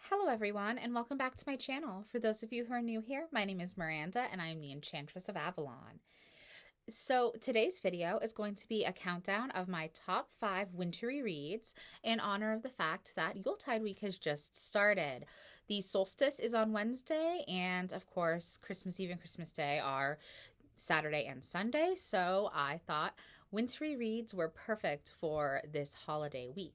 Hello everyone and welcome back to my channel. For those of you who are new here, my name is Miranda and I am the Enchantress of Avalon. So today's video is going to be a countdown of my top 5 wintry reads in honor of the fact that Yuletide week has just started. The solstice is on Wednesday and of course Christmas Eve and Christmas Day are Saturday and Sunday, so I thought wintry reads were perfect for this holiday week.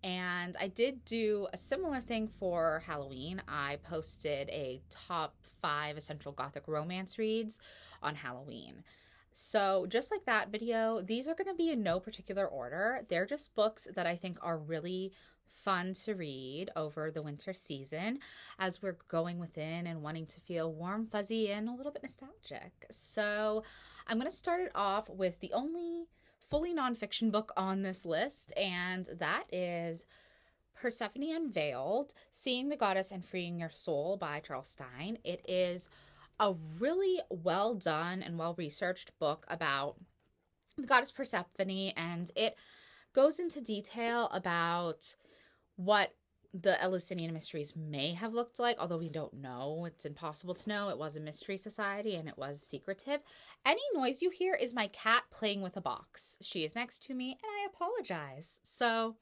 And I did do a similar thing for Halloween. I posted a top 5 essential Gothic romance reads on Halloween. So just like that video, these are going to be in no particular order. They're just books that I think are really fun to read over the winter season as we're going within and wanting to feel warm, fuzzy, and a little bit nostalgic. So I'm going to start it off with the only fully nonfiction book on this list, and that is Persephone Unveiled, Seeing the Goddess and Freeing Your Soul by Charles Stein. It is a really well done and well researched book about the goddess Persephone, and it goes into detail about what the Eleusinian mysteries may have looked like, although we don't know. It's impossible to know. It was a mystery society and it was secretive. Any noise you hear is my cat playing with a box. She is next to me and I apologize. So,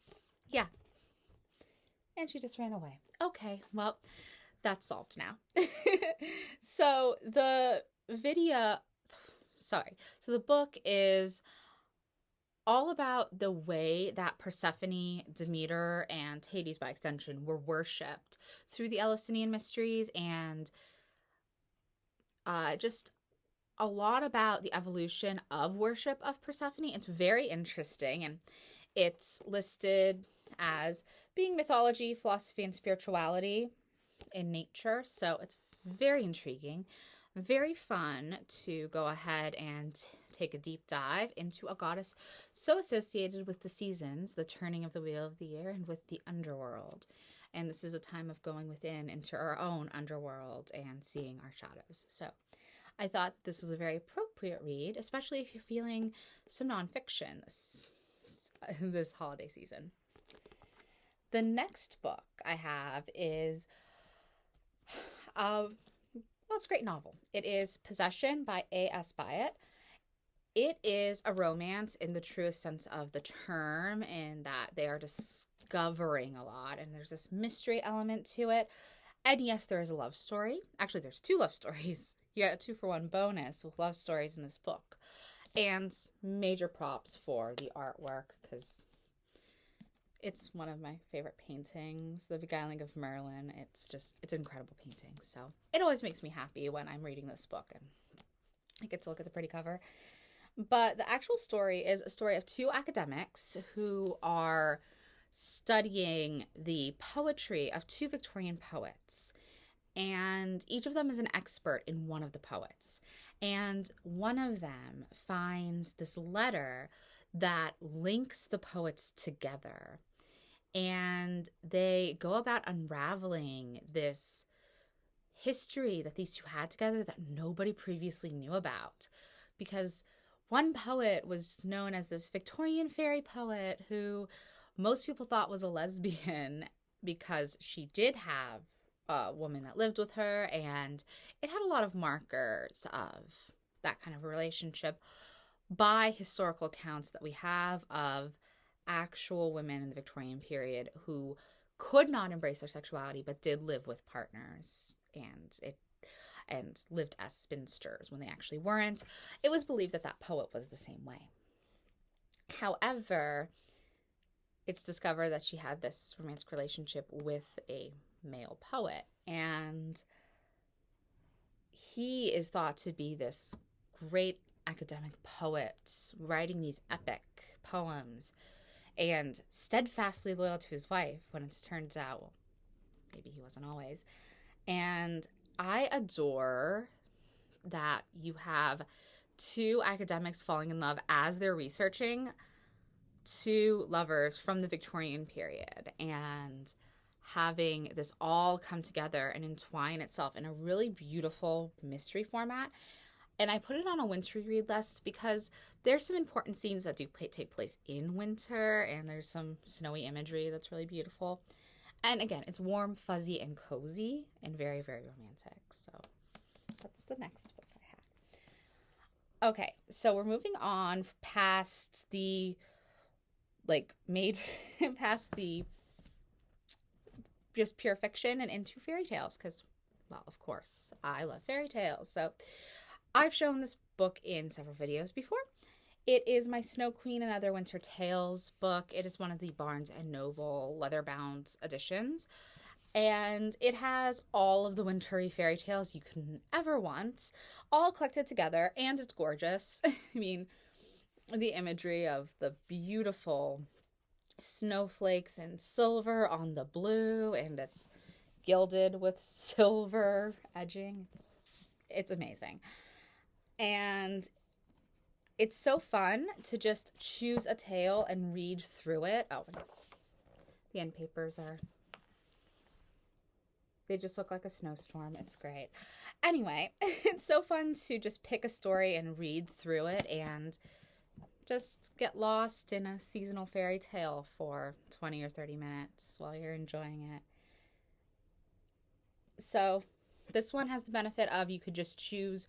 yeah. And she just ran away. Okay, well, that's solved now. So the book is all about the way that Persephone, Demeter, and Hades, by extension, were worshipped through the Eleusinian mysteries, and just a lot about the evolution of worship of Persephone. It's very interesting, and it's listed as being mythology, philosophy, and spirituality in nature, so it's very intriguing. Very fun to go ahead and take a deep dive into a goddess so associated with the seasons, the turning of the wheel of the year, and with the underworld. And this is a time of going within into our own underworld and seeing our shadows. So I thought this was a very appropriate read, especially if you're feeling some nonfiction this holiday season. The next book I have is it's a great novel. It is Possession by A.S. Byatt. It is a romance in the truest sense of the term, in that they are discovering a lot, and there's this mystery element to it. And yes, there is a love story. Actually, there's 2 love stories. You got a 2-for-1 bonus with love stories in this book. And major props for the artwork, because it's one of my favorite paintings, The Beguiling of Merlin. It's an incredible painting. So it always makes me happy when I'm reading this book and I get to look at the pretty cover. But the actual story is a story of 2 academics who are studying the poetry of 2 Victorian poets. And each of them is an expert in one of the poets. And one of them finds this letter that links the poets together. And they go about unraveling this history that these 2 had together that nobody previously knew about. Because one poet was known as this Victorian fairy poet who most people thought was a lesbian because she did have a woman that lived with her, and it had a lot of markers of that kind of a relationship by historical accounts that we have of actual women in the Victorian period who could not embrace their sexuality but did live with partners and lived as spinsters when they actually weren't. It was believed that that poet was the same way. However, it's discovered that she had this romantic relationship with a male poet, and he is thought to be this great academic poet writing these epic poems and steadfastly loyal to his wife, when it turns out, well, maybe he wasn't always. And I adore that you have 2 academics falling in love as they're researching 2 lovers from the Victorian period, and having this all come together and entwine itself in a really beautiful mystery format. And I put it on a wintry read list because there's some important scenes that do take place in winter, and there's some snowy imagery that's really beautiful. And again, it's warm, fuzzy, and cozy, and very, very romantic. So that's the next book I have. Okay, so we're moving on past the, past the just pure fiction and into fairy tales, because, well, of course, I love fairy tales. So I've shown this book in several videos before. It is my Snow Queen and Other Winter Tales book. It is one of the Barnes & Noble leather-bound editions. And it has all of the wintry fairy tales you can ever want, all collected together, and it's gorgeous. I mean, the imagery of the beautiful snowflakes and silver on the blue, and it's gilded with silver edging. It's amazing. And it's so fun to just choose a tale and read through it. Oh, the end papers they just look like a snowstorm. It's great. Anyway, it's so fun to just pick a story and read through it and just get lost in a seasonal fairy tale for 20 or 30 minutes while you're enjoying it. So this one has the benefit of you could just choose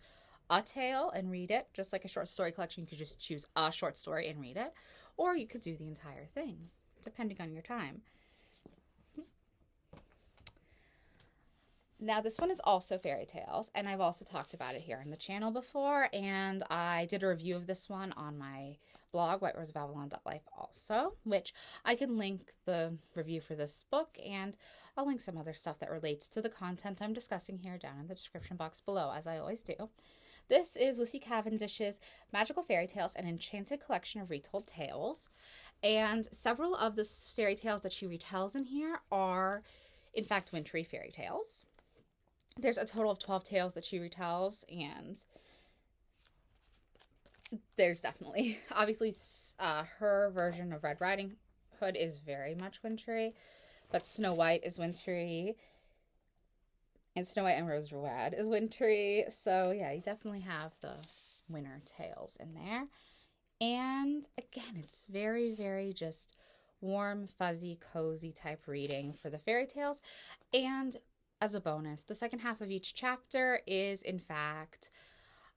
a tale and read it, just like a short story collection. You could just choose a short story and read it, or you could do the entire thing, depending on your time. Now, this one is also fairy tales, and I've also talked about it here on the channel before, and I did a review of this one on my blog, whiterosebabylon.life also, which I can link the review for this book, and I'll link some other stuff that relates to the content I'm discussing here down in the description box below, as I always do. This is Lucy Cavendish's Magical Fairy Tales, an enchanted collection of retold tales. And several of the fairy tales that she retells in here are, in fact, wintry fairy tales. There's a total of 12 tales that she retells, and there's definitely, obviously, her version of Red Riding Hood is very much wintry, but Snow White is wintry. And Snow White and Rose Red is wintry. So, yeah, you definitely have the winter tales in there. And, again, it's very, very just warm, fuzzy, cozy type reading for the fairy tales. And as a bonus, the second half of each chapter is, in fact,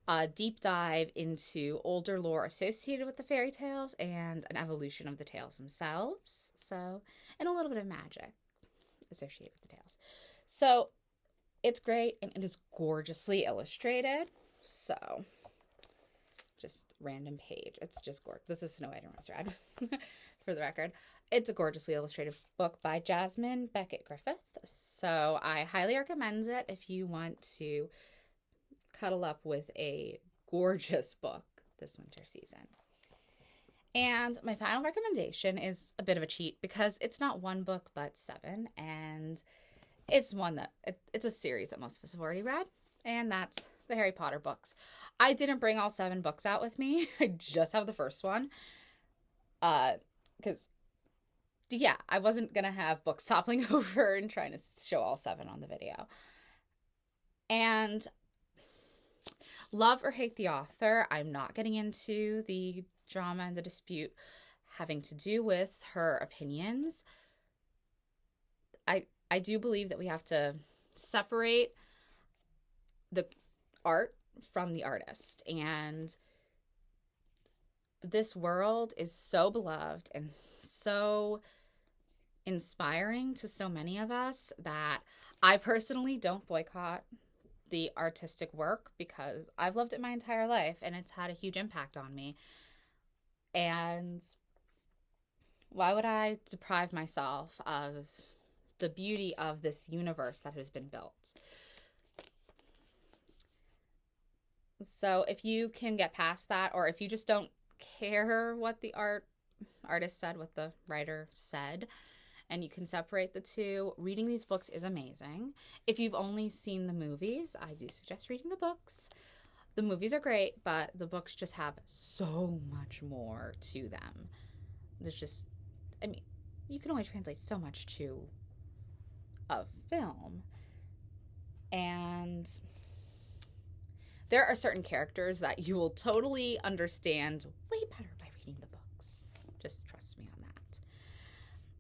a deep dive into older lore associated with the fairy tales and an evolution of the tales themselves. So, and a little bit of magic associated with the tales. So, it's great, and it is gorgeously illustrated. So, just random page. It's just gorgeous. This is Snow White and Rose Red, for the record. It's a gorgeously illustrated book by Jasmine Beckett Griffith. So, I highly recommend it if you want to cuddle up with a gorgeous book this winter season. And my final recommendation is a bit of a cheat because it's not one book, but 7. And it's one that, it's a series that most of us have already read, and that's the Harry Potter books. I didn't bring all 7 books out with me. I just have the first one. Because, yeah, I wasn't going to have books toppling over and trying to show all 7 on the video. And love or hate the author, I'm not getting into the drama and the dispute having to do with her opinions. I do believe that we have to separate the art from the artist. And this world is so beloved and so inspiring to so many of us that I personally don't boycott the artistic work because I've loved it my entire life and it's had a huge impact on me. And why would I deprive myself of the beauty of this universe that has been built? So if you can get past that, or if you just don't care what the artist said, what the writer said, and you can separate the two, reading these books is amazing. If you've only seen the movies, I do suggest reading the books. The movies are great, but the books just have so much more to them. There's just, I mean, you can only translate so much to a film. And there are certain characters that you will totally understand way better by reading the books. Just trust me on that.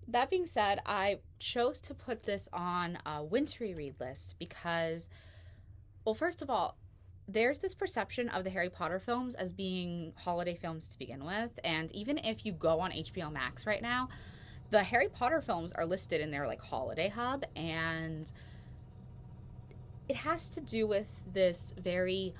That being said, I chose to put this on a Wintery read list because, well, first of all, there's this perception of the Harry Potter films as being holiday films to begin with. And even if you go on HBO Max right now, the Harry Potter films are listed in their like holiday hub. And it has to do with this very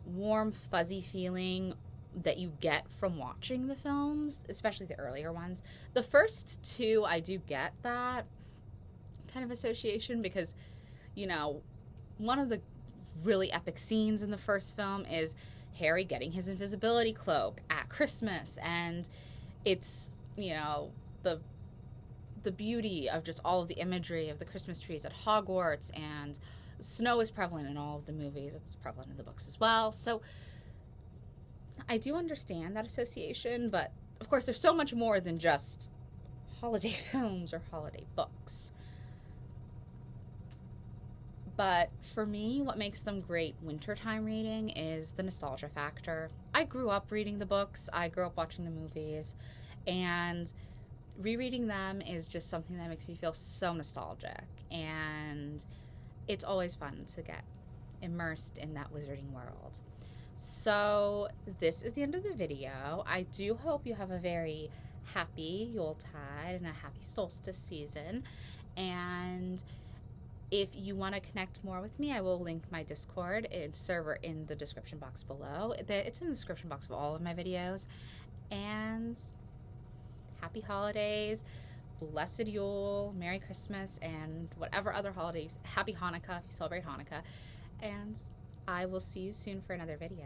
warm, fuzzy feeling that you get from watching the films, especially the earlier ones. The first two, I do get that kind of association because, you know, one of the really epic scenes in the first film is Harry getting his invisibility cloak at Christmas, and it's, you know, the beauty of just all of the imagery of the Christmas trees at Hogwarts, and snow is prevalent in all of the movies. It's prevalent in the books as well. So I do understand that association, but of course there's so much more than just holiday films or holiday books. But for me, what makes them great wintertime reading is the nostalgia factor. I grew up reading the books, I grew up watching the movies, and rereading them is just something that makes me feel so nostalgic. And it's always fun to get immersed in that wizarding world. So this is the end of the video. I do hope you have a very happy Yuletide and a happy solstice season. And if you want to connect more with me, I will link my Discord and server in the description box below. It's in the description box of all of my videos. And happy holidays, blessed Yule, Merry Christmas, and whatever other holidays. Happy Hanukkah if you celebrate Hanukkah. And I will see you soon for another video.